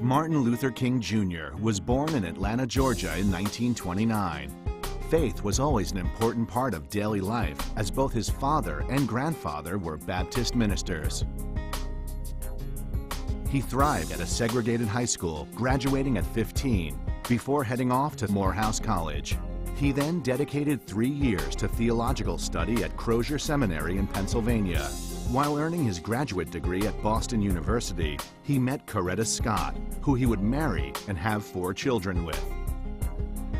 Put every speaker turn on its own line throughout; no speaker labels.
Martin Luther King Jr. was born in Atlanta, Georgia in 1929. Faith was always an important part of daily life, as both his father and grandfather were Baptist ministers. He thrived at a segregated high school, graduating at 15, before heading off to Morehouse College. He then dedicated 3 years to theological study at Crozier Seminary in Pennsylvania. While earning his graduate degree at Boston University, he met Coretta Scott, who he would marry and have 4 children with.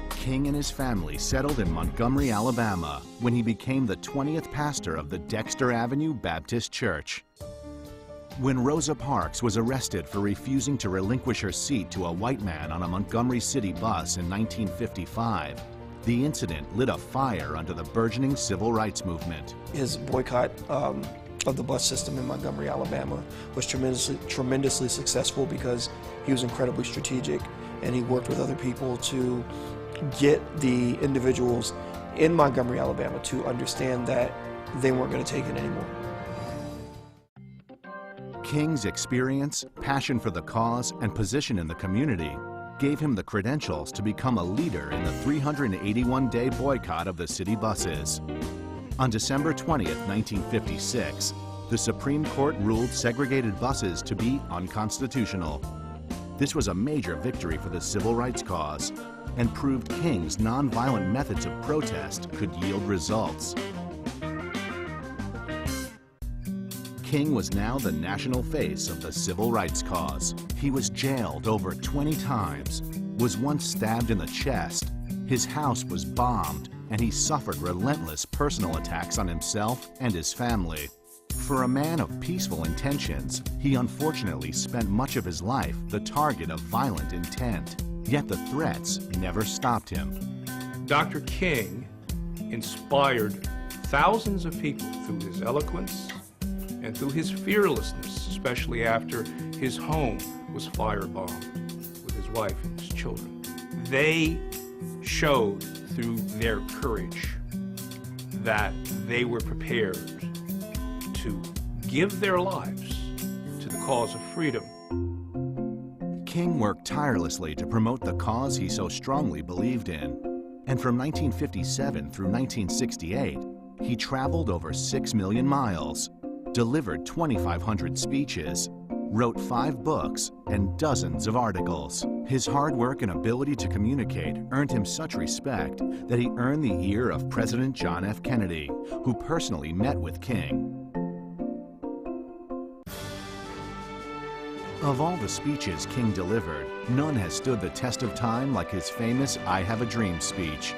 King and his family settled in Montgomery, Alabama, when he became the 20th pastor of the Dexter Avenue Baptist Church. When Rosa Parks was arrested for refusing to relinquish her seat to a white man on a Montgomery City bus in 1955, the incident lit a fire under the burgeoning civil rights movement.
His boycott of the bus system in Montgomery, Alabama was tremendously successful because he was incredibly strategic, and he worked with other people to get the individuals in Montgomery, Alabama to understand that they weren't going to take it anymore.
King's experience, passion for the cause, and position in the community gave him the credentials to become a leader in the 381-day boycott of the city buses. On December 20th, 1956, the Supreme Court ruled segregated buses to be unconstitutional. This was a major victory for the civil rights cause and proved King's nonviolent methods of protest could yield results. King was now the national face of the civil rights cause. He was jailed over 20 times, was once stabbed in the chest, his house was bombed, and he suffered relentless personal attacks on himself and his family. For a man of peaceful intentions, he unfortunately spent much of his life the target of violent intent, yet the threats never stopped him.
Dr. King inspired thousands of people through his eloquence and through his fearlessness, especially after his home was firebombed with his wife and his children. They showed through their courage that they were prepared to give their lives to the cause of freedom.
King worked tirelessly to promote the cause he so strongly believed in. And from 1957 through 1968, he traveled over 6 million miles, delivered 2,500 speeches, wrote 5 books, and dozens of articles. His hard work and ability to communicate earned him such respect that he earned the ear of President John F. Kennedy, who personally met with King. Of all the speeches King delivered, none has stood the test of time like his famous "I Have a Dream" speech.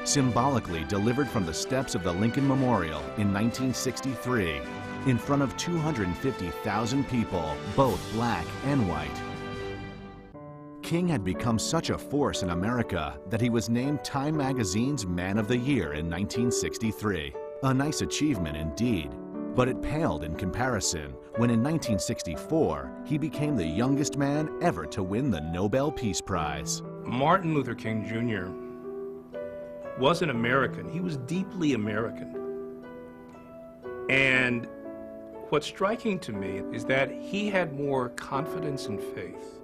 Symbolically delivered from the steps of the Lincoln Memorial in 1963, in front of 250,000 people, both black and white. King had become such a force in America that he was named Time Magazine's Man of the Year in 1963. A nice achievement indeed, but it paled in comparison when in 1964 he became the youngest man ever to win the Nobel Peace Prize.
Martin Luther King Jr. was an American. He was deeply American. And what's striking to me is that he had more confidence and faith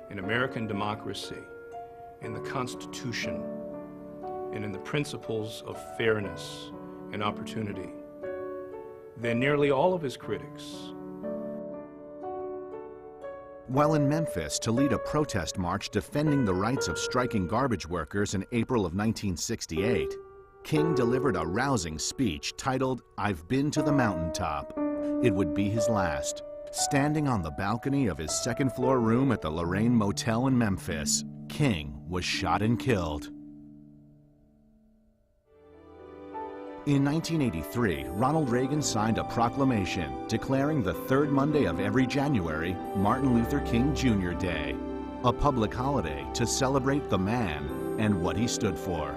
in American democracy, in the Constitution, and in the principles of fairness and opportunity than nearly all of his critics.
While in Memphis to lead a protest march defending the rights of striking garbage workers in April of 1968, King delivered a rousing speech titled, "I've Been to the Mountaintop." It would be his last. Standing on the balcony of his second-floor room at the Lorraine Motel in Memphis, King was shot and killed. In 1983, Ronald Reagan signed a proclamation declaring the third Monday of every January Martin Luther King Jr. Day, a public holiday to celebrate the man and what he stood for.